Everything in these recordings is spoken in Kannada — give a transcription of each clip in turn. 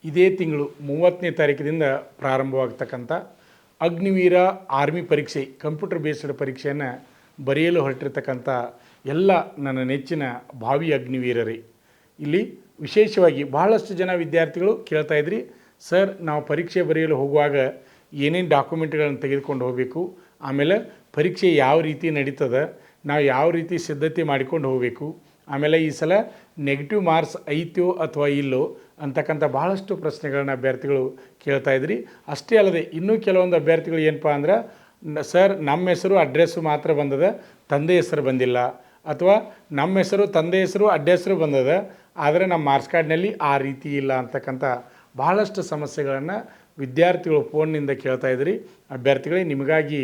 ಇದೇ ತಿಂಗಳು 30ನೇ ತಾರೀಕಿನಿಂದ ಪ್ರಾರಂಭವಾಗ್ತಕ್ಕಂಥ ಅಗ್ನಿವೀರ ಆರ್ಮಿ ಪರೀಕ್ಷೆ ಕಂಪ್ಯೂಟರ್ ಬೇಸ್ಡ್ ಪರೀಕ್ಷೆಯನ್ನು ಬರೆಯಲು ಹೊರಟಿರ್ತಕ್ಕಂಥ ಎಲ್ಲ ನನ್ನ ನೆಚ್ಚಿನ ಭಾವಿ ಅಗ್ನಿವೀರರೇ, ಇಲ್ಲಿ ವಿಶೇಷವಾಗಿ ಬಹಳಷ್ಟು ಜನ ವಿದ್ಯಾರ್ಥಿಗಳು ಕೇಳ್ತಾ ಇದ್ರಿ, ಸರ್ ನಾವು ಪರೀಕ್ಷೆ ಬರೆಯಲು ಹೋಗುವಾಗ ಏನೇನು ಡಾಕ್ಯುಮೆಂಟ್ಗಳನ್ನು ತೆಗೆದುಕೊಂಡು ಹೋಗಬೇಕು, ಆಮೇಲೆ ಪರೀಕ್ಷೆ ಯಾವ ರೀತಿ ನಡೀತದೆ, ನಾವು ಯಾವ ರೀತಿ ಸಿದ್ಧತೆ ಮಾಡಿಕೊಂಡು ಹೋಗಬೇಕು, ಆಮೇಲೆ ಈ ಸಲ ನೆಗೆಟಿವ್ ಮಾರ್ಕ್ಸ್ ಐತೋ ಅಥವಾ ಇಲ್ಲೋ ಅಂತಕ್ಕಂಥ ಭಾಳಷ್ಟು ಪ್ರಶ್ನೆಗಳನ್ನ ಅಭ್ಯರ್ಥಿಗಳು ಕೇಳ್ತಾ ಇದ್ರಿ. ಅಷ್ಟೇ ಅಲ್ಲದೆ ಇನ್ನೂ ಕೆಲವೊಂದು ಅಭ್ಯರ್ಥಿಗಳು ಏನಪ್ಪ ಅಂದ್ರೆ, ಸರ್ ನಮ್ಮ ಹೆಸರು ಅಡ್ರೆಸ್ಸು ಮಾತ್ರ ಬಂದದ, ತಂದೆ ಹೆಸರು ಬಂದಿಲ್ಲ, ಅಥವಾ ನಮ್ಮ ಹೆಸರು ತಂದೆ ಹೆಸರು ಅಡ್ರೆಸ್ಸರು ಬಂದದ, ಆದರೆ ನಮ್ಮ ಮಾರ್ಕ್ಸ್ ಕಾರ್ಡ್ನಲ್ಲಿ ಆ ರೀತಿ ಇಲ್ಲ ಅಂತಕ್ಕಂಥ ಭಾಳಷ್ಟು ಸಮಸ್ಯೆಗಳನ್ನು ವಿದ್ಯಾರ್ಥಿಗಳು ಫೋನ್ನಿಂದ ಕೇಳ್ತಾ ಇದ್ರಿ. ಅಭ್ಯರ್ಥಿಗಳೇ, ನಿಮಗಾಗಿ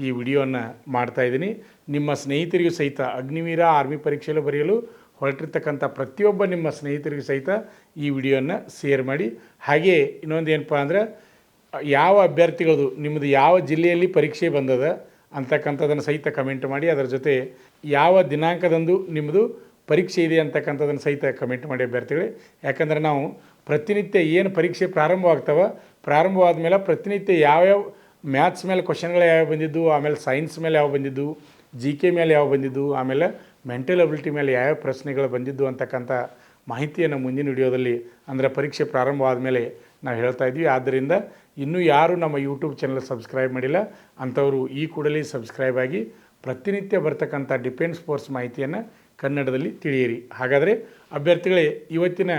ಈ ವಿಡಿಯೋನ ಮಾಡ್ತಾಯಿದ್ದೀನಿ. ನಿಮ್ಮ ಸ್ನೇಹಿತರಿಗೂ ಸಹಿತ ಅಗ್ನಿವೀರ ಆರ್ಮಿ ಪರೀಕ್ಷೆಯಲ್ಲಿ ಬರೆಯಲು ಹೊರಟಿರ್ತಕ್ಕಂಥ ಪ್ರತಿಯೊಬ್ಬ ನಿಮ್ಮ ಸ್ನೇಹಿತರಿಗೂ ಸಹಿತ ಈ ವಿಡಿಯೋನ ಶೇರ್ ಮಾಡಿ. ಹಾಗೆ ಇನ್ನೊಂದು ಏನಪ್ಪ ಅಂದ್ರೆ, ಯಾವ ಅಭ್ಯರ್ಥಿಗಳದು ನಿಮ್ಮದು ಯಾವ ಜಿಲ್ಲೆಯಲ್ಲಿ ಪರೀಕ್ಷೆ ಬಂದದ ಅಂತಕ್ಕಂಥದ್ದನ್ನು ಸಹಿತ ಕಮೆಂಟ್ ಮಾಡಿ. ಅದರ ಜೊತೆ ಯಾವ ದಿನಾಂಕದಂದು ನಿಮ್ಮದು ಪರೀಕ್ಷೆ ಇದೆ ಅಂತಕ್ಕಂಥದ್ದನ್ನು ಸಹಿತ ಕಮೆಂಟ್ ಮಾಡಿ ಅಭ್ಯರ್ಥಿಗಳೇ. ಯಾಕಂದರೆ ನಾವು ಪ್ರತಿನಿತ್ಯ ಏನು ಪರೀಕ್ಷೆ ಪ್ರಾರಂಭವಾದ ಮೇಲೆ ಪ್ರತಿನಿತ್ಯ ಯಾವ್ಯಾವ ಮ್ಯಾಥ್ಸ್ ಮೇಲೆ ಕ್ವಶನ್ಗಳು ಯಾವ ಬಂದಿದ್ದು, ಆಮೇಲೆ ಸೈನ್ಸ್ ಮೇಲೆ ಯಾವ ಬಂದಿದ್ದು, GK ಮೇಲೆ ಯಾವ ಬಂದಿದ್ದು, ಆಮೇಲೆ ಮೆಂಟಲ್ ಅಬಿಲಿಟಿ ಮೇಲೆ ಯಾವ್ಯಾವ ಪ್ರಶ್ನೆಗಳು ಬಂದಿದ್ದು ಅಂತಕ್ಕಂಥ ಮಾಹಿತಿಯನ್ನು ಮುಂದಿನ ವಿಡಿಯೋದಲ್ಲಿ, ಅಂದರೆ ಪರೀಕ್ಷೆ ಪ್ರಾರಂಭವಾದ ಮೇಲೆ ನಾವು ಹೇಳ್ತಾ ಇದ್ವಿ. ಆದ್ದರಿಂದ ಇನ್ನೂ ಯಾರು ನಮ್ಮ ಯೂಟ್ಯೂಬ್ ಚಾನಲ್ ಸಬ್ಸ್ಕ್ರೈಬ್ ಮಾಡಿಲ್ಲ ಅಂಥವರು ಈ ಕೂಡಲೇ ಸಬ್ಸ್ಕ್ರೈಬ್ ಆಗಿ ಪ್ರತಿನಿತ್ಯ ಬರ್ತಕ್ಕಂಥ ಡಿಫೆನ್ಸ್ ಫೋರ್ಸ್ ಮಾಹಿತಿಯನ್ನು ಕನ್ನಡದಲ್ಲಿ ತಿಳಿಯಿರಿ. ಹಾಗಾದರೆ ಅಭ್ಯರ್ಥಿಗಳೇ, ಇವತ್ತಿನ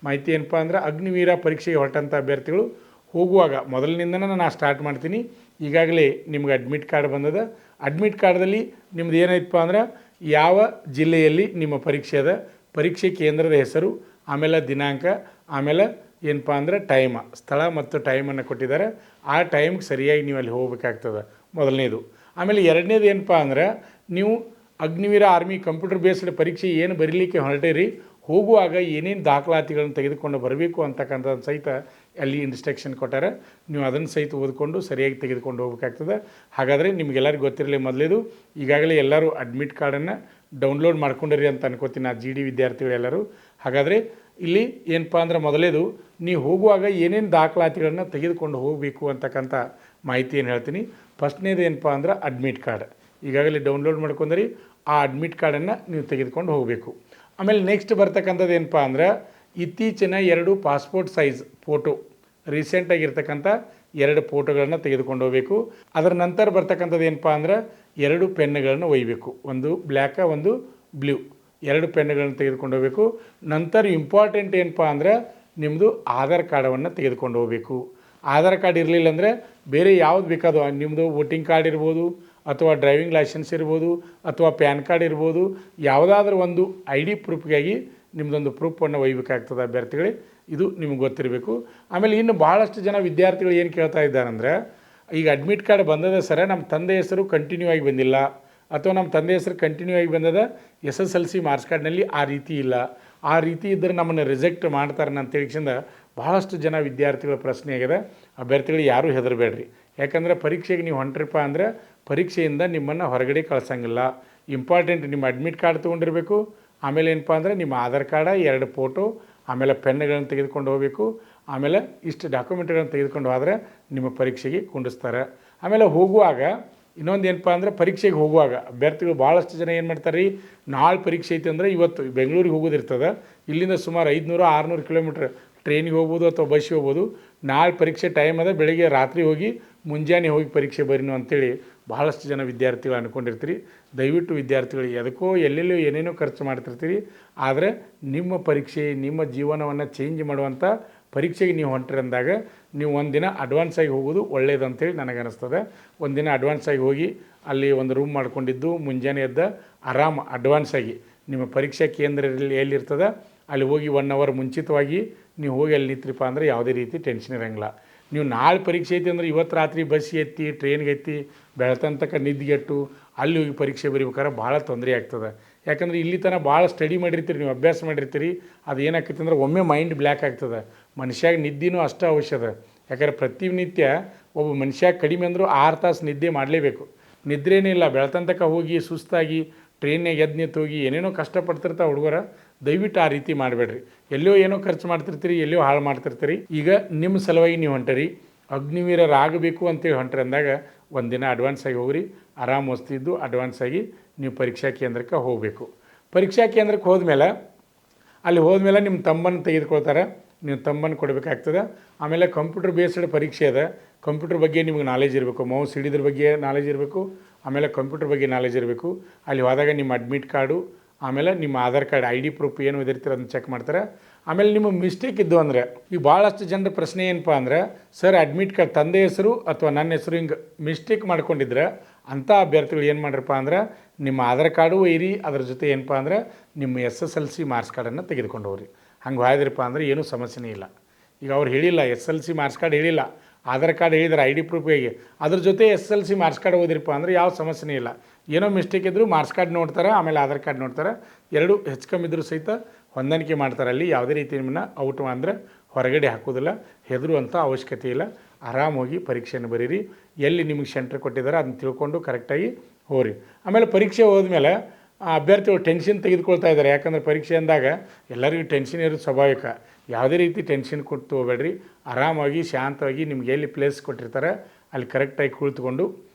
ಮಾಹಿತಿ ಏನಪ್ಪ ಅಂದ್ರೆ, ಅಗ್ನಿವೀರ ಪರೀಕ್ಷೆಗೆ ಹೊರಟಂಥ ಅಭ್ಯರ್ಥಿಗಳು ಹೋಗುವಾಗ ಮೊದಲಿನಿಂದನೇ ನಾನು ಸ್ಟಾರ್ಟ್ ಮಾಡ್ತೀನಿ. ಈಗಾಗಲೇ ನಿಮ್ಗೆ ಅಡ್ಮಿಟ್ ಕಾರ್ಡ್ ಬಂದದ. ಅಡ್ಮಿಟ್ ಕಾರ್ಡ್ದಲ್ಲಿ ನಿಮ್ದು ಏನಾಯ್ತಪ್ಪ ಅಂದ್ರೆ, ಯಾವ ಜಿಲ್ಲೆಯಲ್ಲಿ ನಿಮ್ಮ ಪರೀಕ್ಷೆ ಅದ, ಪರೀಕ್ಷೆ ಕೇಂದ್ರದ ಹೆಸರು, ಆಮೇಲೆ ದಿನಾಂಕ, ಆಮೇಲೆ ಏನಪ್ಪ ಅಂದ್ರೆ ಟೈಮ, ಸ್ಥಳ ಮತ್ತು ಟೈಮನ್ನು ಕೊಟ್ಟಿದ್ದಾರೆ. ಆ ಟೈಮ್ಗೆ ಸರಿಯಾಗಿ ನೀವು ಅಲ್ಲಿ ಹೋಗ್ಬೇಕಾಗ್ತದೆ ಮೊದಲನೇದು. ಆಮೇಲೆ ಎರಡನೇದು ಏನಪ್ಪ ಅಂದ್ರೆ, ನೀವು ಅಗ್ನಿವೀರ ಆರ್ಮಿ ಕಂಪ್ಯೂಟರ್ ಬೇಸ್ಡ್ ಪರೀಕ್ಷೆ ಏನು ಬರೀಲಿಕ್ಕೆ ಹೊರಟಿರಿ, ಹೋಗುವಾಗ ಏನೇನು ದಾಖಲಾತಿಗಳನ್ನು ತೆಗೆದುಕೊಂಡು ಬರಬೇಕು ಅಂತಕ್ಕಂಥದ್ದು ಸಹಿತ ಅಲ್ಲಿ ಇನ್ಸ್ಟ್ರಕ್ಷನ್ ಕೊಟ್ಟಾರೆ. ನೀವು ಅದನ್ನು ಸಹಿತ ಓದಿಕೊಂಡು ಸರಿಯಾಗಿ ತೆಗೆದುಕೊಂಡು ಹೋಗ್ಬೇಕಾಗ್ತದೆ. ಹಾಗಾದರೆ ನಿಮಗೆಲ್ಲರಿಗೂ ಗೊತ್ತಿರಲಿ, ಮೊದಲೇದು ಈಗಾಗಲೇ ಎಲ್ಲರೂ ಅಡ್ಮಿಟ್ ಕಾರ್ಡನ್ನು ಡೌನ್ಲೋಡ್ ಮಾಡ್ಕೊಂಡಿರಿ ಅಂತ ಅನ್ಕೋತೀನಿ, ಆ GD ವಿದ್ಯಾರ್ಥಿಗಳೆಲ್ಲರೂ. ಹಾಗಾದರೆ ಇಲ್ಲಿ ಏನಪ್ಪ ಅಂದ್ರೆ, ಮೊದಲೇದು ನೀವು ಹೋಗುವಾಗ ಏನೇನು ದಾಖಲಾತಿಗಳನ್ನು ತೆಗೆದುಕೊಂಡು ಹೋಗಬೇಕು ಅಂತಕ್ಕಂಥ ಮಾಹಿತಿಯನ್ನು ಹೇಳ್ತೀನಿ. ಫಸ್ಟ್ನೇದು ಏನಪ್ಪ ಅಂದ್ರೆ, ಅಡ್ಮಿಟ್ ಕಾರ್ಡ್ ಈಗಾಗಲೇ ಡೌನ್ಲೋಡ್ ಮಾಡ್ಕೊಂಡ್ರಿ, ಆ ಅಡ್ಮಿಟ್ ಕಾರ್ಡನ್ನು ನೀವು ತೆಗೆದುಕೊಂಡು ಹೋಗಬೇಕು. ಆಮೇಲೆ ನೆಕ್ಸ್ಟ್ ಬರ್ತಕ್ಕಂಥದ್ದು ಏನಪ್ಪ ಅಂದ್ರೆ, ಇತ್ತೀಚಿನ 2 ಪಾಸ್ಪೋರ್ಟ್ ಸೈಜ್ ಫೋಟೋ, ರೀಸೆಂಟಾಗಿರ್ತಕ್ಕಂಥ 2 ಫೋಟೋಗಳನ್ನು ತೆಗೆದುಕೊಂಡು ಹೋಗಬೇಕು. ಅದರ ನಂತರ ಬರ್ತಕ್ಕಂಥದ್ದು ಏನಪ್ಪ ಅಂದ್ರೆ, 2 ಪೆನ್ನುಗಳನ್ನು ಒಯ್ಯಬೇಕು, ಒಂದು ಬ್ಲ್ಯಾಕ ಒಂದು ಬ್ಲೂ, 2 ಪೆನ್ನುಗಳನ್ನು ತೆಗೆದುಕೊಂಡು ಹೋಗಬೇಕು. ನಂತರ ಇಂಪಾರ್ಟೆಂಟ್ ಏನಪ್ಪ ಅಂದ್ರೆ, ನಿಮ್ಮದು ಆಧಾರ್ ಕಾರ್ಡವನ್ನು ತೆಗೆದುಕೊಂಡು ಹೋಗಬೇಕು. ಆಧಾರ್ ಕಾರ್ಡ್ ಇರಲಿಲ್ಲ ಅಂದರೆ ಬೇರೆ ಯಾವ್ದು ಬೇಕಾದೋ, ನಿಮ್ಮದು ವೋಟಿಂಗ್ ಕಾರ್ಡ್ ಇರ್ಬೋದು, ಅಥವಾ ಡ್ರೈವಿಂಗ್ ಲೈಸೆನ್ಸ್ ಇರ್ಬೋದು, ಅಥವಾ ಪ್ಯಾನ್ ಕಾರ್ಡ್ ಇರ್ಬೋದು, ಯಾವುದಾದ್ರೂ ಒಂದು ID ಪ್ರೂಫ್ಗಾಗಿ ನಿಮ್ಮದೊಂದು ಪ್ರೂಫನ್ನು ಒಯ್ಯಬೇಕಾಗ್ತದೆ ಅಭ್ಯರ್ಥಿಗಳೇ. ಇದು ನಿಮ್ಗೆ ಗೊತ್ತಿರಬೇಕು. ಆಮೇಲೆ ಇನ್ನು ಭಾಳಷ್ಟು ಜನ ವಿದ್ಯಾರ್ಥಿಗಳು ಏನು ಕೇಳ್ತಾ ಇದ್ದಾರಂದ್ರೆ, ಈಗ ಅಡ್ಮಿಟ್ ಕಾರ್ಡ್ ಬಂದದ ಸರ, ನಮ್ಮ ತಂದೆ ಹೆಸರು ಕಂಟಿನ್ಯೂ ಆಗಿ ಬಂದಿಲ್ಲ, ಅಥವಾ ನಮ್ಮ ತಂದೆ ಹೆಸರು ಕಂಟಿನ್ಯೂ ಆಗಿ ಬಂದದ, SSLC ಮಾರ್ಕ್ಸ್ ಕಾರ್ಡ್ನಲ್ಲಿ ಆ ರೀತಿ ಇಲ್ಲ, ಆ ರೀತಿ ಇದ್ದರೆ ನಮ್ಮನ್ನು ರಿಜೆಕ್ಟ್ ಮಾಡ್ತಾರೆ ಅಂತೇಳಿಸಿಂದ ಭಾಳಷ್ಟು ಜನ ವಿದ್ಯಾರ್ಥಿಗಳ ಪ್ರಶ್ನೆ ಆಗಿದೆ. ಅಭ್ಯರ್ಥಿಗಳು ಯಾರೂ ಹೆದರಬೇಡ್ರಿ. ಯಾಕಂದರೆ ಪರೀಕ್ಷೆಗೆ ನೀವು ಹೊಂಟ್ರಪ್ಪ ಅಂದರೆ ಪರೀಕ್ಷೆಯಿಂದ ನಿಮ್ಮನ್ನು ಹೊರಗಡೆ ಕಳ್ಸಂಗಿಲ್ಲ. ಇಂಪಾರ್ಟೆಂಟ್ ನಿಮ್ಮ ಅಡ್ಮಿಟ್ ಕಾರ್ಡ್ ತೊಗೊಂಡಿರಬೇಕು. ಆಮೇಲೆ ಏನಪ್ಪ ಅಂದರೆ, ನಿಮ್ಮ ಆಧಾರ್ ಕಾರ್ಡ, 2 ಫೋಟೋ, ಆಮೇಲೆ ಪೆನ್ನುಗಳನ್ನು ತೆಗೆದುಕೊಂಡು ಹೋಗಬೇಕು. ಆಮೇಲೆ ಇಷ್ಟು ಡಾಕ್ಯುಮೆಂಟ್ಗಳನ್ನು ತೆಗೆದುಕೊಂಡು ಹೋದರೆ ನಿಮ್ಮ ಪರೀಕ್ಷೆಗೆ ಕುಂಡಿಸ್ತಾರೆ. ಆಮೇಲೆ ಹೋಗುವಾಗ ಇನ್ನೊಂದು ಏನಪ್ಪ ಅಂದರೆ, ಪರೀಕ್ಷೆಗೆ ಹೋಗುವಾಗ ಅಭ್ಯರ್ಥಿಗಳು ಭಾಳಷ್ಟು ಜನ ಏನು ಮಾಡ್ತಾರೆ ರೀ, ನಾಳೆ ಪರೀಕ್ಷೆ ಐತೆ ಅಂದರೆ ಇವತ್ತು ಬೆಂಗಳೂರಿಗೆ ಹೋಗೋದಿರ್ತದೆ, ಇಲ್ಲಿಂದ ಸುಮಾರು 500-600 ಕಿಲೋಮೀಟ್ರ್ ಟ್ರೈನಿಗೆ ಹೋಗ್ಬೋದು ಅಥವಾ ಬಸ್ಸಿಗೆ ಹೋಗ್ಬೋದು. ನಾಳೆ ಪರೀಕ್ಷೆ ಟೈಮ್ ಅದ, ಬೆಳಗ್ಗೆ ರಾತ್ರಿ ಹೋಗಿ ಮುಂಜಾನೆ ಹೋಗಿ ಪರೀಕ್ಷೆ ಬರೀನು ಅಂತೇಳಿ ಭಾಳಷ್ಟು ಜನ ವಿದ್ಯಾರ್ಥಿಗಳು ಅಂದ್ಕೊಂಡಿರ್ತೀರಿ. ದಯವಿಟ್ಟು ವಿದ್ಯಾರ್ಥಿಗಳು, ಎದಕ್ಕೋ ಎಲ್ಲೆಲ್ಲೋ ಏನೇನೋ ಖರ್ಚು ಮಾಡ್ತಿರ್ತೀರಿ, ಆದರೆ ನಿಮ್ಮ ಪರೀಕ್ಷೆ ನಿಮ್ಮ ಜೀವನವನ್ನು ಚೇಂಜ್ ಮಾಡುವಂಥ ಪರೀಕ್ಷೆಗೆ ನೀವು ಹೊಂಟ್ರಂದಾಗ ನೀವು ಒಂದಿನ ಅಡ್ವಾನ್ಸಾಗಿ ಹೋಗೋದು ಒಳ್ಳೆಯದು ಅಂತೇಳಿ ನನಗೆ ಅನ್ನಿಸ್ತದೆ. ಒಂದಿನ ಅಡ್ವಾನ್ಸಾಗಿ ಹೋಗಿ ಅಲ್ಲಿ ಒಂದು ರೂಮ್ ಮಾಡ್ಕೊಂಡಿದ್ದು ಮುಂಜಾನೆ ಎದ್ದ ಆರಾಮ ಅಡ್ವಾನ್ಸಾಗಿ ನಿಮ್ಮ ಪರೀಕ್ಷಾ ಕೇಂದ್ರದಲ್ಲಿ ಎಲ್ಲಿರ್ತದೆ ಅಲ್ಲಿ ಹೋಗಿ 1 ಅವರ್ ಮುಂಚಿತವಾಗಿ ನೀವು ಹೋಗಿ ಅಲ್ಲಿ ನಿಂತ್ರಪ್ಪ ಅಂದರೆ ಯಾವುದೇ ರೀತಿ ಟೆನ್ಷನ್ ಇರೋಂಗಿಲ್ಲ. ನೀವು ನಾಳೆ ಪರೀಕ್ಷೆ ಐತಿ ಅಂದರೆ ಇವತ್ತು ರಾತ್ರಿ ಬಸ್ ಎತ್ತಿ ಟ್ರೈನ್ಗೆ ಎತ್ತಿ ಬೆಳತಂತಕ ನಿದ್ದೆಗೆಟ್ಟು ಅಲ್ಲಿ ಹೋಗಿ ಪರೀಕ್ಷೆ ಬರೀಬೇಕಾದ್ರೆ ಭಾಳ ತೊಂದರೆ ಆಗ್ತದೆ. ಯಾಕಂದರೆ ಇಲ್ಲಿ ತನಕ ಭಾಳ ಸ್ಟಡಿ ಮಾಡಿರ್ತೀರಿ, ನೀವು ಅಭ್ಯಾಸ ಮಾಡಿರ್ತೀರಿ, ಅದು ಏನಾಗ್ತೈತೆ ಅಂದ್ರೆ ಒಮ್ಮೆ ಮೈಂಡ್ ಬ್ಲ್ಯಾಕ್ ಆಗ್ತದೆ. ಮನುಷ್ಯಾಗ ನಿದ್ದೆನೂ ಅಷ್ಟೇ ಅವಶ್ಯದ. ಯಾಕಂದರೆ ಪ್ರತಿನಿತ್ಯ ಒಬ್ಬ ಮನುಷ್ಯ ಕಡಿಮೆ ಅಂದರೂ 6 ತಾಸು ನಿದ್ದೆ ಮಾಡಲೇಬೇಕು. ನಿದ್ರೇನೇ ಇಲ್ಲ, ಬೆಳತಂತಕ ಹೋಗಿ ಸುಸ್ತಾಗಿ ಟ್ರೈನ್ನಾಗ ಎದ್ದು ನಿಂತು ಹೋಗಿ ಏನೇನೋ ಕಷ್ಟಪಡ್ತಿರ್ತಾವೆ ಹುಡುಗರ. ದಯವಿಟ್ಟು ಆ ರೀತಿ ಮಾಡಬೇಡ್ರಿ. ಎಲ್ಲೋ ಏನೋ ಖರ್ಚು ಮಾಡ್ತಿರ್ತೀರಿ, ಎಲ್ಲೋ ಹಾಳು ಮಾಡ್ತಿರ್ತೀರಿ. ಈಗ ನಿಮ್ಮ ಸಲುವಾಗಿ ನೀವು ಹೊಂಟರಿ, ಅಗ್ನಿವೀರರಾಗಬೇಕು ಅಂತೇಳಿ ಹೊಂಟ್ರಿ ಅಂದಾಗ ಒಂದಿನ ಅಡ್ವಾನ್ಸ್ ಆಗಿ ಹೋಗ್ರಿ, ಆರಾಮ್ ವಸ್ತಿದ್ದು ಅಡ್ವಾನ್ಸ್ ಆಗಿ ನೀವು ಪರೀಕ್ಷಾ ಕೇಂದ್ರಕ್ಕೆ ಹೋಗಬೇಕು. ಪರೀಕ್ಷಾ ಕೇಂದ್ರಕ್ಕೆ ಹೋದ್ಮೇಲೆ ಅಲ್ಲಿ ಹೋದ್ಮೇಲೆ ನಿಮ್ಮ ತಮ್ಮನ್ನು ತೆಗೆದುಕೊಳ್ತಾರೆ, ನೀವು ತಮ್ಮನ್ನು ಕೊಡಬೇಕಾಗ್ತದೆ. ಆಮೇಲೆ ಕಂಪ್ಯೂಟರ್ ಬೇಸ್ಡ್ ಪರೀಕ್ಷೆ ಅದ, ಕಂಪ್ಯೂಟರ್ ಬಗ್ಗೆ ನಿಮಗೆ ನಾಲೆಜ್ ಇರಬೇಕು, ಮೌಸ್ ಹಿಡಿದ್ರ ಬಗ್ಗೆ ನಾಲೆಜ್ ಇರಬೇಕು, ಆಮೇಲೆ ಕಂಪ್ಯೂಟರ್ ಬಗ್ಗೆ ನಾಲೆಜ್ ಇರಬೇಕು. ಅಲ್ಲಿ ಹೋದಾಗ ನಿಮ್ಮ ಅಡ್ಮಿಟ್ ಕಾರ್ಡು, ಆಮೇಲೆ ನಿಮ್ಮ ಆಧಾರ್ ಕಾರ್ಡ್, ID ಪ್ರೂಫ್ ಏನು ಇದಿರ್ತೀರ ಅದನ್ನು ಚೆಕ್ ಮಾಡ್ತಾರೆ. ಆಮೇಲೆ ನಿಮ್ಮ ಮಿಸ್ಟೇಕ್ ಇದ್ದು ಅಂದರೆ, ಈಗ ಭಾಳಷ್ಟು ಜನರ ಪ್ರಶ್ನೆ ಏನಪ್ಪ ಅಂದ್ರೆ, ಸರ್ ಅಡ್ಮಿಟ್ ಕಾರ್ಡ್ ತಂದೆ ಹೆಸರು ಅಥವಾ ನನ್ನ ಹೆಸರು ಹಿಂಗೆ ಮಿಸ್ಟೇಕ್ ಮಾಡ್ಕೊಂಡಿದ್ರೆ ಅಂಥ ಅಭ್ಯರ್ಥಿಗಳು ಏನು ಮಾಡ್ರಪ್ಪ ಅಂದ್ರೆ, ನಿಮ್ಮ ಆಧಾರ್ ಕಾರ್ಡು ಒಯ್ಯಿರಿ, ಅದ್ರ ಜೊತೆ ಏನಪ್ಪ ಅಂದ್ರೆ ನಿಮ್ಮ SSLC ಮಾರ್ಕ್ಸ್ ಕಾರ್ಡನ್ನು ತೆಗೆದುಕೊಂಡು ಹೋಗ್ರಿ. ಹಂಗೆ ಹೋದ್ರಪ್ಪ ಅಂದ್ರೆ ಏನೂ ಸಮಸ್ಯೆನೇ ಇಲ್ಲ. ಈಗ ಅವ್ರು ಹೇಳಿಲ್ಲ, SSLC ಮಾರ್ಕ್ಸ್ ಕಾರ್ಡ್ ಹೇಳಿಲ್ಲ, ಆಧಾರ್ ಕಾರ್ಡ್ ಹೇಳಿದ್ರೆ ID ಪ್ರೂಫ್ ಹೇಗೆ, ಅದ್ರ ಜೊತೆ SSLC ಮಾರ್ಕ್ಸ್ ಕಾರ್ಡ್ ಓದಿರಪ್ಪ ಅಂದರೆ ಯಾವ ಸಮಸ್ಯೆನೇ ಇಲ್ಲ. ಏನೋ ಮಿಸ್ಟೇಕ್ ಇದ್ದರೂ ಮಾರ್ಕ್ಸ್ ಕಾರ್ಡ್ ನೋಡ್ತಾರೆ, ಆಮೇಲೆ ಆಧಾರ್ ಕಾರ್ಡ್ ನೋಡ್ತಾರೆ, ಎರಡು ಹೆಚ್ಚು ಕಮ್ಮಿ ಇದ್ರೂ ಸಹಿತ ಹೊಂದಾಣಿಕೆ ಮಾಡ್ತಾರೆ. ಅಲ್ಲಿ ಯಾವುದೇ ರೀತಿ ನಿಮ್ಮನ್ನ ಔಟ್ ಅಂದರೆ ಹೊರಗಡೆ ಹಾಕೋದಿಲ್ಲ, ಹೆದರುವಂಥ ಅವಶ್ಯಕತೆ ಇಲ್ಲ. ಆರಾಮಾಗಿ ಪರೀಕ್ಷೆಯನ್ನು ಬರೀರಿ. ಎಲ್ಲಿ ನಿಮಗೆ ಸೆಂಟ್ರ್ ಕೊಟ್ಟಿದ್ದಾರೆ ಅದನ್ನ ತಿಳ್ಕೊಂಡು ಕರೆಕ್ಟಾಗಿ ಹೋಗ್ರಿ. ಆಮೇಲೆ ಪರೀಕ್ಷೆ ಹೋದ್ಮೇಲೆ ಅಭ್ಯರ್ಥಿಗಳು ಟೆನ್ಷನ್ ತೆಗೆದುಕೊಳ್ತಾ ಇದ್ದಾರೆ. ಯಾಕಂದರೆ ಪರೀಕ್ಷೆ ಅಂದಾಗ ಎಲ್ಲರಿಗೂ ಟೆನ್ಷನ್ ಇರೋದು ಸ್ವಾಭಾವಿಕ. ಯಾವುದೇ ರೀತಿ ಟೆನ್ಷನ್ ಕೊಟ್ಟು ಹೋಗಬೇಡ್ರಿ. ಆರಾಮಾಗಿ ಶಾಂತವಾಗಿ ನಿಮ್ಗೆ ಎಲ್ಲಿ ಪ್ಲೇಸ್ ಕೊಟ್ಟಿರ್ತಾರೆ ಅಲ್ಲಿ ಕರೆಕ್ಟಾಗಿ ಕುಳಿತುಕೊಂಡು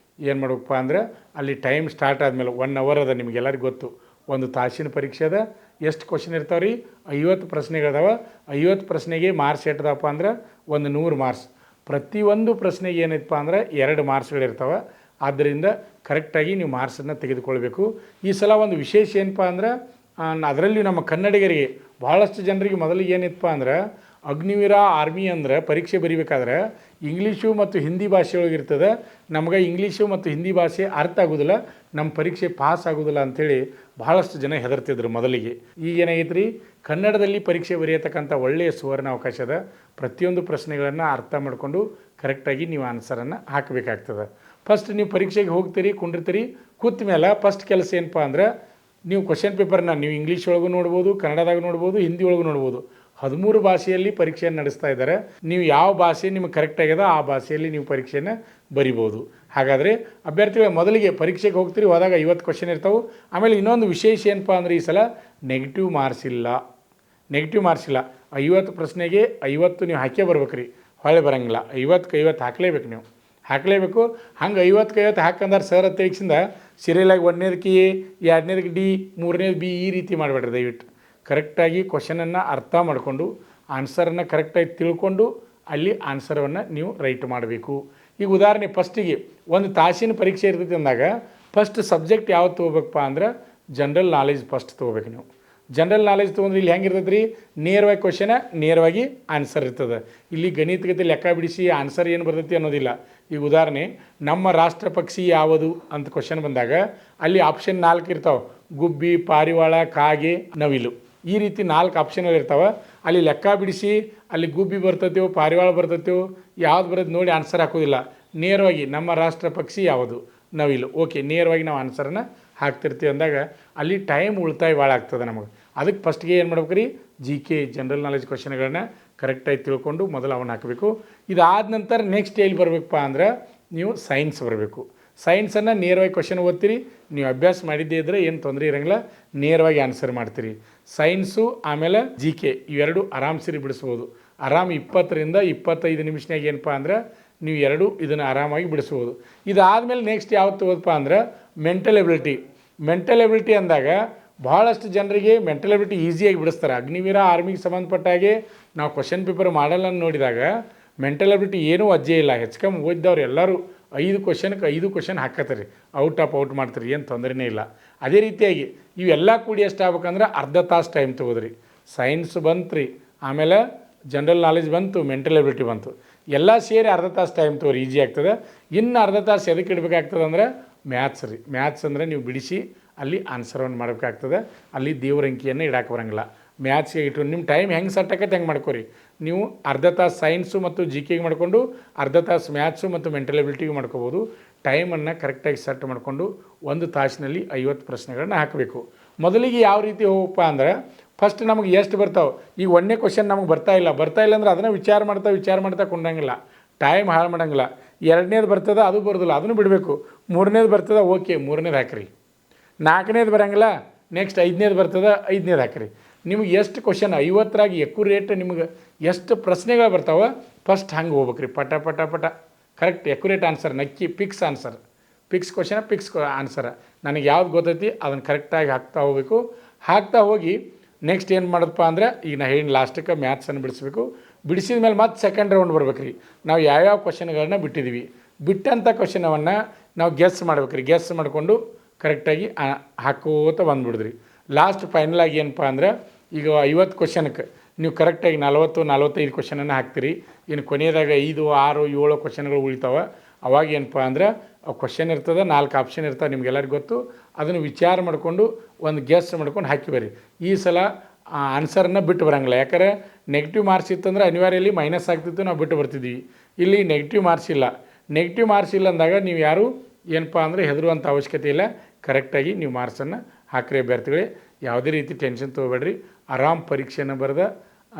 ಏನು ಮಾಡ್ಬೇಕಪ್ಪ ಅಂದ್ರೆ, ಅಲ್ಲಿ ಟೈಮ್ ಸ್ಟಾರ್ಟ್ ಆದಮೇಲೆ 1 hour ಅದ, ನಿಮಗೆಲ್ಲರಿಗೂ ಗೊತ್ತು. 1 ತಾಸಿನ ಪರೀಕ್ಷೆ ಅದ. ಎಷ್ಟು ಕ್ವಶನ್ ಇರ್ತಾವೆ ರೀ? 50 ಪ್ರಶ್ನೆಗಳಿದಾವೆ. 50 ಪ್ರಶ್ನೆಗೆ ಮಾರ್ಕ್ಸ್ ಎಟ್ಟದಪ್ಪ ಅಂದ್ರೆ 100 ಮಾರ್ಕ್ಸ್. ಪ್ರತಿಯೊಂದು ಪ್ರಶ್ನೆಗೆ ಏನೈತಪ್ಪ ಅಂದ್ರೆ 2 ಮಾರ್ಕ್ಸ್ಗಳಿರ್ತಾವೆ. ಆದ್ದರಿಂದ ಕರೆಕ್ಟಾಗಿ ನೀವು ಮಾರ್ಕ್ಸನ್ನು ತೆಗೆದುಕೊಳ್ಬೇಕು. ಈ ಸಲ ಒಂದು ವಿಶೇಷ ಏನಪ್ಪ ಅಂದ್ರೆ, ಅದರಲ್ಲಿ ನಮ್ಮ ಕನ್ನಡಿಗರಿಗೆ ಭಾಳಷ್ಟು ಜನರಿಗೆ ಮೊದಲಿಗೆ ಏನಿತ್ತಪ್ಪ ಅಂದ್ರೆ, ಅಗ್ನಿವೀರ ಆರ್ಮಿ ಅಂದ್ರೆ ಪರೀಕ್ಷೆ ಬರೀಬೇಕಾದ್ರೆ ಇಂಗ್ಲೀಷು ಮತ್ತು ಹಿಂದಿ ಭಾಷೆ ಒಳಗಿರ್ತದೆ. ನಮ್ಗೆ ಇಂಗ್ಲೀಷು ಮತ್ತು ಹಿಂದಿ ಭಾಷೆ ಅರ್ಥ ಆಗೋದಿಲ್ಲ, ನಮ್ಮ ಪರೀಕ್ಷೆ ಪಾಸ್ ಆಗೋದಿಲ್ಲ ಅಂಥೇಳಿ ಭಾಳಷ್ಟು ಜನ ಹೆದರ್ತಿದ್ರು ಮೊದಲಿಗೆ. ಈಗ ಏನಾಗೈತೆ ರೀ, ಕನ್ನಡದಲ್ಲಿ ಪರೀಕ್ಷೆ ಬರೆಯತಕ್ಕಂಥ ಒಳ್ಳೆಯ ಸುವರ್ಣ ಅವಕಾಶ ಅದ. ಪ್ರತಿಯೊಂದು ಪ್ರಶ್ನೆಗಳನ್ನು ಅರ್ಥ ಮಾಡಿಕೊಂಡು ಕರೆಕ್ಟಾಗಿ ನೀವು ಆನ್ಸರನ್ನು ಹಾಕಬೇಕಾಗ್ತದೆ. ಫಸ್ಟ್ ನೀವು ಪರೀಕ್ಷೆಗೆ ಹೋಗ್ತೀರಿ, ಕುಂಡಿರ್ತೀರಿ. ಕೂತ ಮೇಲೆ ಫಸ್ಟ್ ಕೆಲಸ ಏನಪ್ಪ ಅಂದ್ರೆ, ನೀವು ಕ್ವಶನ್ ಪೇಪರ್ನ ನೀವು ಇಂಗ್ಲೀಷ್ ಒಳಗೂ ನೋಡ್ಬೋದು, ಕನ್ನಡದಾಗ ನೋಡ್ಬೋದು, ಹಿಂದಿ ಒಳಗೂ ನೋಡ್ಬೋದು. 13 ಭಾಷೆಯಲ್ಲಿ ಪರೀಕ್ಷೆಯನ್ನು ನಡೆಸ್ತಾ ಇದ್ದಾರೆ. ನೀವು ಯಾವ ಭಾಷೆ ನಿಮಗೆ ಕರೆಕ್ಟ್ ಆಗ್ಯದ ಆ ಭಾಷೆಯಲ್ಲಿ ನೀವು ಪರೀಕ್ಷೆಯನ್ನು ಬರಿಬೋದು. ಹಾಗಾದರೆ ಅಭ್ಯರ್ಥಿಗಳು ಮೊದಲಿಗೆ ಪರೀಕ್ಷೆಗೆ ಹೋಗ್ತೀರಿ, ಹೋದಾಗ 50 ಕ್ವಶನ್ ಇರ್ತಾವೆ. ಆಮೇಲೆ ಇನ್ನೊಂದು ವಿಶೇಷ ಏನಪ್ಪ ಅಂದ್ರೆ, ಈ ಸಲ ನೆಗೆಟಿವ್ ಮಾರ್ಕ್ಸ್ ಇಲ್ಲ. 50 ಪ್ರಶ್ನೆಗೆ 50 ನೀವು ಹಾಕೇ ಬರ್ಬೇಕು ರೀ, ಹೊಳೆ ಬರೋಂಗಿಲ್ಲ. 50ಕ್ಕೆ 50 ಹಾಕಲೇಬೇಕು, ನೀವು ಹಾಕಲೇಬೇಕು. ಹಂಗೆ 50ಕ್ಕೆ 50 ಹಾಕಂದ್ರೆ ಸರ್ ತೆಗಿಸಿಂದ ಸೀರಿಯಲಾಗಿ 1ನೇದಕ್ಕೆ A, 2ನೇದಕ್ಕೆ D, 3ನೇದು B ಈ ರೀತಿ ಮಾಡಬೇಡ್ರಿ. ದಯವಿಟ್ಟು ಕರೆಕ್ಟಾಗಿ ಕ್ವಶನನ್ನು ಅರ್ಥ ಮಾಡಿಕೊಂಡು ಆನ್ಸರನ್ನು ಕರೆಕ್ಟಾಗಿ ತಿಳ್ಕೊಂಡು ಅಲ್ಲಿ ಆನ್ಸರನ್ನು ನೀವು ರೈಟ್ ಮಾಡಬೇಕು. ಈಗ ಉದಾಹರಣೆ ಫಸ್ಟಿಗೆ 1 ತಾಸಿನ ಪರೀಕ್ಷೆ ಇರ್ತೈತಿ ಅಂದಾಗ ಫಸ್ಟ್ ಸಬ್ಜೆಕ್ಟ್ ಯಾವ್ದು ತೊಗೋಬೇಕಪ್ಪ ಅಂದ್ರೆ, ಜನರಲ್ ನಾಲೆಜ್ ಫಸ್ಟ್ ತೊಗೋಬೇಕು. ನೀವು ಜನರಲ್ ನಾಲೆಜ್ ತೊಗೊಂಡ್ರೆ ಇಲ್ಲಿ ಹೆಂಗಿರ್ತದೆ ರೀ, ನೇರವಾಗಿ ಕ್ವಶನ ನೇರವಾಗಿ ಆನ್ಸರ್ ಇರ್ತದೆ. ಇಲ್ಲಿ ಗಣಿತಗತಿ ಲೆಕ್ಕ ಬಿಡಿಸಿ ಆನ್ಸರ್ ಏನು ಬರ್ತೈತಿ ಅನ್ನೋದಿಲ್ಲ. ಈಗ ಉದಾಹರಣೆ, ನಮ್ಮ ರಾಷ್ಟ್ರ ಪಕ್ಷಿ ಯಾವುದು ಅಂತ ಕ್ವಶನ್ ಬಂದಾಗ ಅಲ್ಲಿ ಆಪ್ಷನ್ 4 ಇರ್ತಾವೆ: ಗುಬ್ಬಿ, ಪಾರಿವಾಳ, ಕಾಗೆ, ನವಿಲು. ಈ ರೀತಿ 4 ಆಪ್ಷನಲ್ಲಿ ಇರ್ತಾವೆ. ಅಲ್ಲಿ ಲೆಕ್ಕ ಬಿಡಿಸಿ ಅಲ್ಲಿ ಗುಬ್ಬಿ ಬರ್ತೈತೋ ಪಾರಿವಾಳ ಬರ್ತೈತೋ ಯಾವ್ದು ಬರೋದು ನೋಡಿ ಆನ್ಸರ್ ಹಾಕೋದಿಲ್ಲ. ನೇರವಾಗಿ ನಮ್ಮ ರಾಷ್ಟ್ರ ಪಕ್ಷಿ ಯಾವುದು, ನವಿಲು. ಓಕೆ, ನೇರವಾಗಿ ನಾವು ಆನ್ಸರನ್ನು ಹಾಕ್ತಿರ್ತೀವಿ ಅಂದಾಗ ಅಲ್ಲಿ ಟೈಮ್ ಉಳಿತಾಯ ಭಾಳ ಆಗ್ತದೆ ನಮಗೆ. ಅದಕ್ಕೆ ಫಸ್ಟ್ಗೆ ಏನು ಮಾಡ್ಬೇಕು ರೀ, GK ಜನರಲ್ ನಾಲೆಜ್ ಕ್ವಶನ್ಗಳನ್ನ ಕರೆಕ್ಟಾಗಿ ತಿಳ್ಕೊಂಡು ಮೊದಲು ಅವನ್ನ ಹಾಕಬೇಕು. ಇದಾದ ನಂತರ ನೆಕ್ಸ್ಟ್ ಎಲ್ಲಿ ಬರಬೇಕಪ್ಪ ಅಂದ್ರೆ, ನೀವು ಸೈನ್ಸ್ ಬರಬೇಕು. ಸೈನ್ಸನ್ನು ನೇರವಾಗಿ ಕ್ವಶನ್ ಓದ್ತೀರಿ. ನೀವು ಅಭ್ಯಾಸ ಮಾಡಿದ್ದೇ ಇದ್ದರೆ ಏನು ತೊಂದರೆ ಇರೋಂಗಿಲ್ಲ, ನೇರವಾಗಿ ಆನ್ಸರ್ ಮಾಡ್ತೀರಿ. ಸೈನ್ಸು ಆಮೇಲೆ GK ಇವೆರಡು ಆರಾಮ್ಸರಿ ಬಿಡಿಸ್ಬೋದು. ಆರಾಮ್ 20ರಿಂದ 25 ನಿಮಿಷನಾಗ ಏನಪ್ಪ ಅಂದ್ರೆ ನೀವು ಎರಡು ಇದನ್ನು ಆರಾಮಾಗಿ ಬಿಡಿಸ್ಬೋದು. ಇದಾದಮೇಲೆ ನೆಕ್ಸ್ಟ್ ಯಾವತ್ತು ತಗೋದಪ್ಪ ಅಂದ್ರೆ, ಮೆಂಟಲ್ ಎಬಿಲಿಟಿ ಅಂದಾಗ ಭಾಳಷ್ಟು ಜನರಿಗೆ ಮೆಂಟಲ್ ಎಬಿಲಿಟಿ ಈಸಿಯಾಗಿ ಬಿಡಿಸ್ತಾರೆ. ಅಗ್ನಿವೀರ ಆರ್ಮಿಗೆ ಸಂಬಂಧಪಟ್ಟ ಹಾಗೆ ನಾವು ಕ್ವಶನ್ ಪೇಪರ್ ಮಾಡಲ್ಲ ನೋಡಿದಾಗ ಮೆಂಟಲ್ ಎಬಿಲಿಟಿ ಏನೂ ಅಜ್ಜೆ ಇಲ್ಲ. ಹೆಚ್ಚು ಓದಿದವ್ರು ಎಲ್ಲರೂ 5 ಕ್ವಶನ್ಗೆ 5 ಕ್ವಶನ್ ಹಾಕತ್ತಾರೆ, ಔಟ್ ಮಾಡ್ತಾರೆ, ಏನು ತೊಂದರೆನೇ ಇಲ್ಲ. ಅದೇ ರೀತಿಯಾಗಿ ಇವೆಲ್ಲ ಕೂಡಿ ಎಷ್ಟು ಆಗ್ಬೇಕಂದ್ರೆ ಅರ್ಧ ತಾಸು ಟೈಮ್ ತೊಗೋದ್ರಿ. ಸೈನ್ಸ್ ಬಂತು ರೀ, ಆಮೇಲೆ ಜನರಲ್ ನಾಲೆಜ್ ಬಂತು, ಮೆಂಟಲ್ ಎಬಿಲಿಟಿ ಬಂತು, ಎಲ್ಲ ಸೇರಿ ಅರ್ಧ ತಾಸು ಟೈಮ್ ತೊಗೊರಿ, ಈಜಿ ಆಗ್ತದೆ. ಇನ್ನು ಅರ್ಧ ತಾಸು ಎದಕ್ಕೆ ಇಡಬೇಕಾಗ್ತದೆ ಅಂದರೆ ಮ್ಯಾಥ್ಸ್ ರೀ. ಮ್ಯಾಥ್ಸ್ ಅಂದರೆ ನೀವು ಬಿಡಿಸಿ ಅಲ್ಲಿ ಆನ್ಸರನ್ನು ಮಾಡಬೇಕಾಗ್ತದೆ. ಅಲ್ಲಿ ದೇವ್ರ ಅಂಕಿಯನ್ನು ಇಡಕ್ಕೆ ಬರೋಂಗಿಲ್ಲ. ಮ್ಯಾಥ್ಸ್ಗೆ ಇಟ್ಟು ನಿಮ್ಮ ಟೈಮ್ ಹೆಂಗೆ ಸೆಟ್ ಆಕತ್ತೆ ಹೆಂಗೆ ಮಾಡ್ಕೊರಿ. ನೀವು ಅರ್ಧ ತಾಸು ಸೈನ್ಸು ಮತ್ತು GKಗೆ ಮಾಡಿಕೊಂಡು ಅರ್ಧ ತಾಸು ಮ್ಯಾಥ್ಸು ಮತ್ತು ಮೆಂಟಲ್ ಎಬಿಲಿಟಿಗೆ ಮಾಡ್ಕೋಬೋದು. ಟೈಮನ್ನು ಕರೆಕ್ಟಾಗಿ ಸೆಟ್ ಮಾಡಿಕೊಂಡು 1 ತಾಸಿನಲ್ಲಿ 50 ಪ್ರಶ್ನೆಗಳನ್ನ ಹಾಕಬೇಕು. ಮೊದಲಿಗೆ ಯಾವ ರೀತಿ ಹೋಗಪ್ಪ ಅಂದ್ರೆ, ಫಸ್ಟ್ ನಮಗೆ ಎಷ್ಟು ಬರ್ತಾವೆ. ಈಗ 1ನೇ ಕ್ವಶನ್ ನಮಗೆ ಬರ್ತಾ ಇಲ್ಲ ಅಂದ್ರೆ ಅದನ್ನು ವಿಚಾರ ಮಾಡ್ತಾ ಕೊಂಡಂಗಿಲ್ಲ, ಟೈಮ್ ಹಾಳು ಮಾಡೋಂಗಿಲ್ಲ. 2ನೇದು ಬರ್ತದೆ, ಅದು ಬರೋದಿಲ್ಲ, ಅದನ್ನು ಬಿಡಬೇಕು. 3ನೇದು ಬರ್ತದೆ, ಓಕೆ 3ನೇದು ಹಾಕಿರಿ. 4ನೇದು ಬರೋಂಗಿಲ್ಲ, ನೆಕ್ಸ್ಟ್ 5ನೇದು ಬರ್ತದೆ, 5ನೇದು ಹಾಕಿರಿ. ನಿಮ್ಗೆ ಎಷ್ಟು ಕ್ವಶನ್ 50ರಾಗಿ ಎಕ್ಯುರೇಟ್ ನಿಮ್ಗೆ ಎಷ್ಟು ಪ್ರಶ್ನೆಗಳು ಬರ್ತಾವೆ ಫಸ್ಟ್ ಹಂಗೆ ಹೋಗ್ಬೇಕ್ರಿ. ಪಟ ಪಟ ಪಟ ಕರೆಕ್ಟ್ ಎಕ್ಯುರೇಟ್ ಆನ್ಸರ್, ನಕ್ಕಿ fix answer, fix question fix answer. ನನಗೆ ಯಾವ್ದು ಗೊತ್ತೈತಿ ಅದನ್ನು ಕರೆಕ್ಟಾಗಿ ಹಾಕ್ತಾ ಹೋಗಬೇಕು. ಹಾಕ್ತಾ ಹೋಗಿ ನೆಕ್ಸ್ಟ್ ಏನು ಮಾಡೋದಪ್ಪ ಅಂದರೆ, ಈಗ ನಾ ಹೇಳಿ ಲಾಸ್ಟಕ್ಕೆ ಮ್ಯಾಥ್ಸನ್ನು ಬಿಡಿಸ್ಬೇಕು. ಬಿಡಿಸಿದ ಮೇಲೆ ಮತ್ತೆ ಸೆಕೆಂಡ್ ರೌಂಡ್ ಬರ್ಬೇಕು ರೀ. ನಾವು ಯಾವ್ಯಾವ ಕ್ವಶನ್ಗಳನ್ನ ಬಿಟ್ಟಿದ್ದೀವಿ, ಬಿಟ್ಟಂಥ ಕ್ವಶನವನ್ನು ನಾವು ಗೆಸ್ ಮಾಡ್ಬೇಕು. ಗೆಸ್ ಮಾಡಿಕೊಂಡು ಕರೆಕ್ಟಾಗಿ ಹಾಕೋತ ಬಂದುಬಿಡಿದ್ರಿ. ಲಾಸ್ಟ್ ಫೈನಲಾಗಿ ಏನಪ್ಪ ಅಂದ್ರೆ, ಈಗ 50 ಕ್ವಶನ್ಕ್ಕೆ ನೀವು ಕರೆಕ್ಟಾಗಿ 40-45 ಕ್ವಶನನ್ನು ಹಾಕ್ತೀರಿ. ಇನ್ನು ಕೊನೆಯದಾಗ 5, 6, 7 ಕ್ವಶನ್ಗಳು ಉಳಿತಾವೆ. ಅವಾಗ ಏನಪ್ಪ ಅಂದ್ರೆ ಕ್ವಶನ್ ಇರ್ತದೆ, 4 ಆಪ್ಷನ್ ಇರ್ತವೆ, ನಿಮ್ಗೆಲ್ಲರಿಗೂ ಗೊತ್ತು. ಅದನ್ನು ವಿಚಾರ ಮಾಡಿಕೊಂಡು ಒಂದು ಗೆಸ್ ಮಾಡ್ಕೊಂಡು ಹಾಕಿ ಬರ್ರಿ. ಈ ಸಲ ಆನ್ಸರನ್ನ ಬಿಟ್ಟು ಬರೋಂಗಿಲ್ಲ. ಯಾಕಂದರೆ ನೆಗೆಟಿವ್ ಮಾರ್ಕ್ಸ್ ಇತ್ತಂದ್ರೆ ಅನಿವಾರ್ಯಲ್ಲಿ ಮೈನಸ್ ಆಗ್ತಿತ್ತು, ನಾವು ಬಿಟ್ಟು ಬರ್ತಿದ್ವಿ. ಇಲ್ಲಿ ನೆಗೆಟಿವ್ ಮಾರ್ಕ್ಸ್ ಇಲ್ಲ. ನೆಗೆಟಿವ್ ಮಾರ್ಕ್ಸ್ ಇಲ್ಲ ಅಂದಾಗ ನೀವು ಯಾರು ಏನಪ್ಪ ಅಂದರೆ ಹೆದರುವಂಥ ಅವಶ್ಯಕತೆ ಇಲ್ಲ. ಕರೆಕ್ಟಾಗಿ ನೀವು ಮಾರ್ಕ್ಸನ್ನು ಹಾಕ್ರಿ ಅಭ್ಯರ್ಥಿಗಳೇ. ಯಾವುದೇ ರೀತಿ ಟೆನ್ಷನ್ ತೊಗೋಬೇಡ್ರಿ. ಆರಾಮ್ ಪರೀಕ್ಷೆಯನ್ನು ಬರೆದ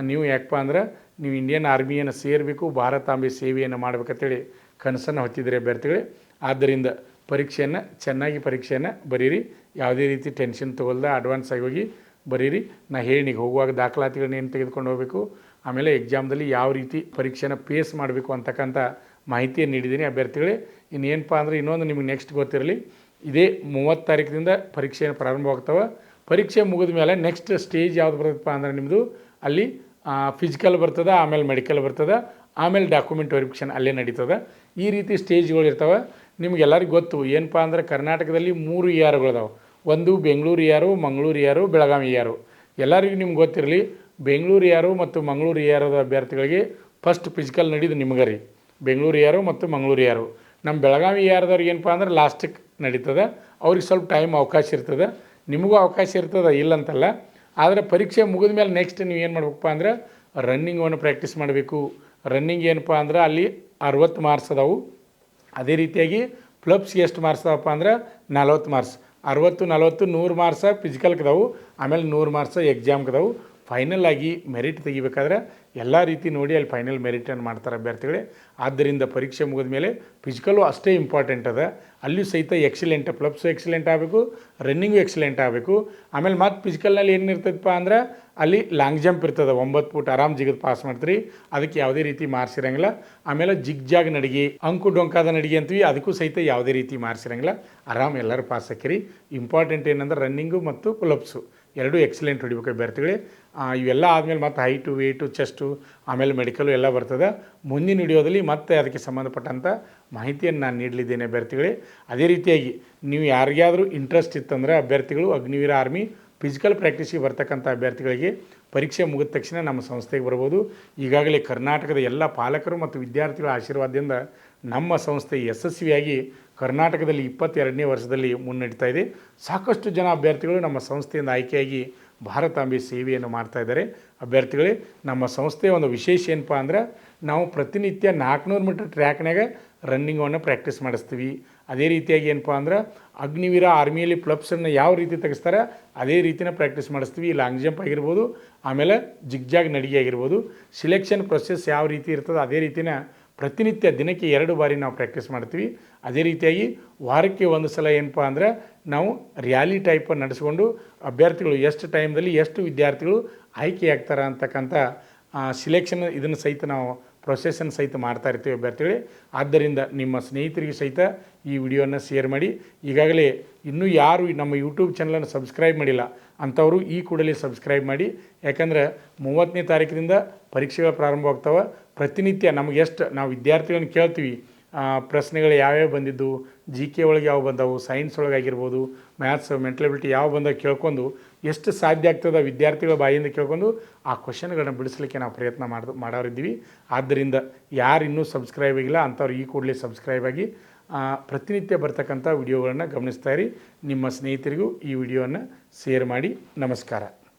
ನೀವು ಯಾಕಪ್ಪ ಅಂದ್ರೆ ನೀವು ಇಂಡಿಯನ್ ಆರ್ಮಿಯನ್ನು ಸೇರಬೇಕು, ಭಾರತಾಂಬೆ ಸೇವೆಯನ್ನು ಮಾಡ್ಬೇಕಂತೇಳಿ ಕನಸನ್ನು ಹೊತ್ತಿದ್ದೀರಿ ಅಭ್ಯರ್ಥಿಗಳೇ. ಆದ್ದರಿಂದ ಚೆನ್ನಾಗಿ ಪರೀಕ್ಷೆಯನ್ನು ಬರೀರಿ. ಯಾವುದೇ ರೀತಿ ಟೆನ್ಷನ್ ತೊಗೊಳ್ದ ಅಡ್ವಾನ್ಸ್ ಆಗಿ ಹೋಗಿ ಬರೀರಿ. ನಾ ಹೇಳಿ ಹೋಗುವಾಗ ದಾಖಲಾತಿಗಳನ್ನ ಏನು ತೆಗೆದುಕೊಂಡು ಹೋಗಬೇಕು, ಆಮೇಲೆ ಎಕ್ಸಾಮ್ದಲ್ಲಿ ಯಾವ ರೀತಿ ಪರೀಕ್ಷೆನ ಫೇಸ್ ಮಾಡಬೇಕು ಅಂತಕ್ಕಂಥ ಮಾಹಿತಿಯನ್ನು ನೀಡಿದ್ದೀನಿ ಅಭ್ಯರ್ಥಿಗಳೇ. ಇನ್ನೇನಪ್ಪ ಅಂದರೆ ಇನ್ನೊಂದು ನಿಮಗೆ ನೆಕ್ಸ್ಟ್ ಗೊತ್ತಿರಲಿ, ಇದೇ 30 ತಾರೀಕಿನಿಂದ ಪರೀಕ್ಷೆಯನ್ನು ಪ್ರಾರಂಭವಾಗ್ತವೆ. ಪರೀಕ್ಷೆ ಮುಗಿದ ಮೇಲೆ ನೆಕ್ಸ್ಟ್ ಸ್ಟೇಜ್ ಯಾವ್ದು ಬರುತ್ತಪ್ಪ ಅಂದರೆ ನಿಮ್ಮದು ಅಲ್ಲಿ ಫಿಸಿಕಲ್ ಬರ್ತದೆ, ಆಮೇಲೆ ಮೆಡಿಕಲ್ ಬರ್ತದೆ, ಆಮೇಲೆ ಡಾಕ್ಯುಮೆಂಟ್ ವೆರಿಫಿಕೇಷನ್ ಅಲ್ಲೇ ನಡೀತದೆ. ಈ ರೀತಿ ಸ್ಟೇಜ್ಗಳು ಇರ್ತವೆ. ನಿಮ್ಗೆಲ್ಲರಿಗೂ ಗೊತ್ತು ಏನಪ್ಪ ಅಂದ್ರೆ ಕರ್ನಾಟಕದಲ್ಲಿ 3 ಇಯಾರ್ಗಳಿದಾವೆ. ಒಂದು ಬೆಂಗಳೂರು ಇಯಾರು, ಮಂಗಳೂರು ಇಯಾರು, ಬೆಳಗಾವಿ ಇಯಾರು. ಎಲ್ಲರಿಗೂ ನಿಮ್ಗೆ ಗೊತ್ತಿರಲಿ, ಬೆಂಗಳೂರು ಇಯಾರು ಮತ್ತು ಮಂಗಳೂರು ಇಯಾರದ ಅಭ್ಯರ್ಥಿಗಳಿಗೆ ಫಸ್ಟ್ ಫಿಸಿಕಲ್ ನಡೀದು ನಿಮ್ಗೆ ರೀ. ಬೆಂಗಳೂರು ಇಯಾರು ಮತ್ತು ಮಂಗಳೂರು ಇಯಾರು. ನಮ್ಮ ಬೆಳಗಾವಿ ಇಯಾರದವ್ರಿಗೆ ಏನಪ್ಪ ಅಂದ್ರೆ ಲಾಸ್ಟಿಗೆ ನಡೀತದೆ. ಅವ್ರಿಗೆ ಸ್ವಲ್ಪ ಟೈಮ್ ಅವಕಾಶ ಇರ್ತದೆ, ನಿಮಗೂ ಅವಕಾಶ ಇರ್ತದೆ, ಇಲ್ಲಂತಲ್ಲ. ಆದರೆ ಪರೀಕ್ಷೆ ಮುಗಿದ ಮೇಲೆ ನೆಕ್ಸ್ಟ್ ನೀವು ಏನು ಮಾಡ್ಬೇಕಪ್ಪ ಅಂದ್ರೆ ರನ್ನಿಂಗನ್ನು ಪ್ರಾಕ್ಟೀಸ್ ಮಾಡಬೇಕು. ರನ್ನಿಂಗ್ ಏನಪ್ಪ ಅಂದ್ರೆ ಅಲ್ಲಿ 60 ಮಾರ್ಕ್ಸ್ ಅದಾವು. ಅದೇ ರೀತಿಯಾಗಿ ಪ್ಲಬ್ಸ್ಗೆ ಎಷ್ಟು ಮಾರ್ಕ್ಸ್ ಅದಾವಪ್ಪ ಅಂದ್ರೆ 40 ಮಾರ್ಕ್ಸ್. 60, 40, 100 ಮಾರ್ಕ್ಸ ಫಿಸಿಕಲ್ಗೆ ಅದಾವು, ಆಮೇಲೆ 100 ಮಾರ್ಕ್ಸ ಎಕ್ಸಾಮ್ಗೆ ಅದಾವು. ಫೈನಲ್ ಆಗಿ ಮೆರಿಟ್ ತೆಗಿಬೇಕಾದ್ರೆ ಎಲ್ಲ ರೀತಿ ನೋಡಿ ಅಲ್ಲಿ ಫೈನಲ್ ಮೆರಿಟನ್ನು ಮಾಡ್ತಾರೆ ಅಭ್ಯರ್ಥಿಗಳೇ. ಆದ್ದರಿಂದ ಪರೀಕ್ಷೆ ಮುಗಿದ ಮೇಲೆ ಫಿಸಿಕಲ್ಲು ಅಷ್ಟೇ ಇಂಪಾರ್ಟೆಂಟ್ ಅದ. ಅಲ್ಲಿಯೂ ಸಹಿತ ಎಕ್ಸಲೆಂಟ್, ಪ್ಲಬ್ಸು ಎಕ್ಸಲೆಂಟ್ ಆಗಬೇಕು, ರನ್ನಿಂಗು ಎಕ್ಸಲೆಂಟ್ ಆಗಬೇಕು. ಆಮೇಲೆ ಮತ್ತೆ ಫಿಸಿಕಲ್ನಲ್ಲಿ ಏನಿರ್ತದಪ್ಪ ಅಂದ್ರೆ ಅಲ್ಲಿ ಲಾಂಗ್ ಜಂಪ್ ಇರ್ತದೆ, 9 ಫೂಟ್ ಆರಾಮ್ ಜಿಗಿದು ಪಾಸ್ ಮಾಡ್ತೀರಿ. ಅದಕ್ಕೆ ಯಾವುದೇ ರೀತಿ ಮಾರ್ಕ್ಸ್ ಇರೋಂಗಿಲ್ಲ. ಆಮೇಲೆ ಜಿಗ್ಜಾಗ್ ನಡಿಗೆ, ಅಂಕು ಡೊಂಕಾದ ನಡಿಗೆ ಅಂತೀವಿ, ಅದಕ್ಕೂ ಸಹಿತ ಯಾವುದೇ ರೀತಿ ಮಾರ್ಕ್ಸ್ ಇರೋಂಗಿಲ್ಲ. ಆರಾಮ್ ಎಲ್ಲರೂ ಪಾಸ್ ಹಾಕಿರಿ. ಇಂಪಾರ್ಟೆಂಟ್ ಏನಂದ್ರೆ ರನ್ನಿಂಗು ಮತ್ತು ಪುಲಪ್ಸು ಎರಡೂ ಎಕ್ಸಲೆಂಟ್ ಹೊಡಿಬೇಕು ಅಭ್ಯರ್ಥಿಗಳೇ. ಇವೆಲ್ಲ ಆದಮೇಲೆ ಮತ್ತೆ ಹೈಟು, ವೇಟು, ಚೆಸ್ಟು, ಆಮೇಲೆ ಮೆಡಿಕಲು ಎಲ್ಲ ಬರ್ತದೆ. ಮುಂದಿನ ವಿಡಿಯೋದಲ್ಲಿ ಮತ್ತೆ ಅದಕ್ಕೆ ಸಂಬಂಧಪಟ್ಟಂಥ ಮಾಹಿತಿಯನ್ನು ನಾನು ನೀಡಲಿದ್ದೇನೆ ಅಭ್ಯರ್ಥಿಗಳೇ. ಅದೇ ರೀತಿಯಾಗಿ ನೀವು ಯಾರಿಗಾದರೂ ಇಂಟ್ರೆಸ್ಟ್ ಇತ್ತಂದರೆ ಅಭ್ಯರ್ಥಿಗಳು ಅಗ್ನಿವೀರ ಆರ್ಮಿ ಫಿಸಿಕಲ್ ಪ್ರಾಕ್ಟೀಸಿಗೆ ಬರ್ತಕ್ಕಂಥ ಅಭ್ಯರ್ಥಿಗಳಿಗೆ ಪರೀಕ್ಷೆ ಮುಗಿದ ತಕ್ಷಣ ನಮ್ಮ ಸಂಸ್ಥೆಗೆ ಬರ್ಬೋದು. ಈಗಾಗಲೇ ಕರ್ನಾಟಕದ ಎಲ್ಲ ಪಾಲಕರು ಮತ್ತು ವಿದ್ಯಾರ್ಥಿಗಳ ಆಶೀರ್ವಾದದಿಂದ ನಮ್ಮ ಸಂಸ್ಥೆ ಯಶಸ್ವಿಯಾಗಿ ಕರ್ನಾಟಕದಲ್ಲಿ 22ನೇ ವರ್ಷದಲ್ಲಿ ಮುನ್ನಡೀತಾ ಇದೆ. ಸಾಕಷ್ಟು ಜನ ಅಭ್ಯರ್ಥಿಗಳು ನಮ್ಮ ಸಂಸ್ಥೆಯಿಂದ ಆಯ್ಕೆಯಾಗಿ ಭಾರತಾಂಬೆ ಸೇವೆಯನ್ನು ಮಾಡ್ತಾಯಿದ್ದಾರೆ ಅಭ್ಯರ್ಥಿಗಳೇ. ನಮ್ಮ ಸಂಸ್ಥೆಯ ಒಂದು ವಿಶೇಷ ಏನಪ್ಪ ಅಂದ್ರೆ ನಾವು ಪ್ರತಿನಿತ್ಯ 400 ಮೀಟರ್ ಟ್ರ್ಯಾಕ್ನಾಗ ರನ್ನಿಂಗನ್ನು ಪ್ರಾಕ್ಟೀಸ್ ಮಾಡಿಸ್ತೀವಿ. ಅದೇ ರೀತಿಯಾಗಿ ಏನಪ್ಪ ಅಂದ್ರೆ ಅಗ್ನಿವೀರ ಆರ್ಮಿಯಲ್ಲಿ ಪ್ಲಬ್ಸನ್ನು ಯಾವ ರೀತಿ ತೆಗೆಸ್ತಾರೆ ಅದೇ ರೀತಿನ ಪ್ರಾಕ್ಟೀಸ್ ಮಾಡಿಸ್ತೀವಿ. ಲಾಂಗ್ ಜಂಪ್ ಆಗಿರ್ಬೋದು, ಆಮೇಲೆ ಜಿಗ್ಜಾಗ್ ನಡಿಗೆ ಆಗಿರ್ಬೋದು. ಸಿಲೆಕ್ಷನ್ ಪ್ರೊಸೆಸ್ ಯಾವ ರೀತಿ ಇರ್ತದೆ ಅದೇ ರೀತಿನ ಪ್ರತಿನಿತ್ಯ ದಿನಕ್ಕೆ 2 ಬಾರಿ ನಾವು ಪ್ರಾಕ್ಟೀಸ್ ಮಾಡ್ತೀವಿ. ಅದೇ ರೀತಿಯಾಗಿ ವಾರಕ್ಕೆ 1 ಸಲ ಏನಪ್ಪ ಅಂದರೆ ನಾವು ರ್ಯಾಲಿ ಟೈಪ್ ನಡೆಸ್ಕೊಂಡು ಅಭ್ಯರ್ಥಿಗಳು ಎಷ್ಟು ಟೈಮ್ದಲ್ಲಿ ಎಷ್ಟು ವಿದ್ಯಾರ್ಥಿಗಳು ಆಯ್ಕೆ ಆಗ್ತಾರೆ ಅಂತಕ್ಕಂಥ ಸಿಲೆಕ್ಷನ್ ಇದನ್ನು ಸಹಿತ ನಾವು ಪ್ರೊಸೆಸನ್ನು ಸಹಿತ ಮಾಡ್ತಾ ಇರ್ತೀವಿ ಅಭ್ಯರ್ಥಿಗಳೇ. ಆದ್ದರಿಂದ ನಿಮ್ಮ ಸ್ನೇಹಿತರಿಗೆ ಸಹಿತ ಈ ವಿಡಿಯೋನ ಶೇರ್ ಮಾಡಿ. ಈಗಾಗಲೇ ಇನ್ನೂ ಯಾರು ನಮ್ಮ ಯೂಟ್ಯೂಬ್ ಚಾನಲನ್ನು ಸಬ್ಸ್ಕ್ರೈಬ್ ಮಾಡಿಲ್ಲ ಅಂಥವರು ಈ ಕೂಡಲೇ ಸಬ್ಸ್ಕ್ರೈಬ್ ಮಾಡಿ. ಯಾಕಂದರೆ 30ನೇ ತಾರೀಕಿನಿಂದ ಪರೀಕ್ಷೆಗಳು ಪ್ರಾರಂಭವಾಗ್ತವೆ. ಪ್ರತಿನಿತ್ಯ ನಮಗೆ ಎಷ್ಟು ನಾವು ವಿದ್ಯಾರ್ಥಿಗಳನ್ನು ಕೇಳ್ತೀವಿ, ಪ್ರಶ್ನೆಗಳು ಯಾವ್ಯಾವ ಬಂದಿದ್ದು, GK ಒಳಗೆ ಯಾವ ಬಂದವು, ಸೈನ್ಸ್ ಒಳಗೆ ಆಗಿರ್ಬೋದು, ಮ್ಯಾಥ್ಸ್, ಮೆಂಟಲ್ ಎಬಿಲಿಟಿ ಯಾವ ಬಂದಾಗ ಕೇಳ್ಕೊಂಡು ಎಷ್ಟು ಸಾಧ್ಯ ಆಗ್ತದೆ ವಿದ್ಯಾರ್ಥಿಗಳ ಬಾಯಿಯಿಂದ ಕೇಳ್ಕೊಂಡು ಆ ಕ್ವಶನ್ಗಳನ್ನ ಬಿಡಿಸ್ಲಿಕ್ಕೆ ನಾವು ಪ್ರಯತ್ನ ಮಾಡೋರಿದ್ದೀವಿ. ಆದ್ದರಿಂದ ಯಾರು ಇನ್ನೂ ಸಬ್ಸ್ಕ್ರೈಬ್ ಆಗಿಲ್ಲ ಅಂಥವ್ರು ಈ ಕೂಡಲೇ ಸಬ್ಸ್ಕ್ರೈಬ್ ಆಗಿ ಪ್ರತಿನಿತ್ಯ ಬರ್ತಕ್ಕಂಥ ವಿಡಿಯೋಗಳನ್ನು ಗಮನಿಸ್ತಾ ಇರಿ. ನಿಮ್ಮ ಸ್ನೇಹಿತರಿಗೂ ಈ ವಿಡಿಯೋವನ್ನು ಶೇರ್ ಮಾಡಿ. ನಮಸ್ಕಾರ.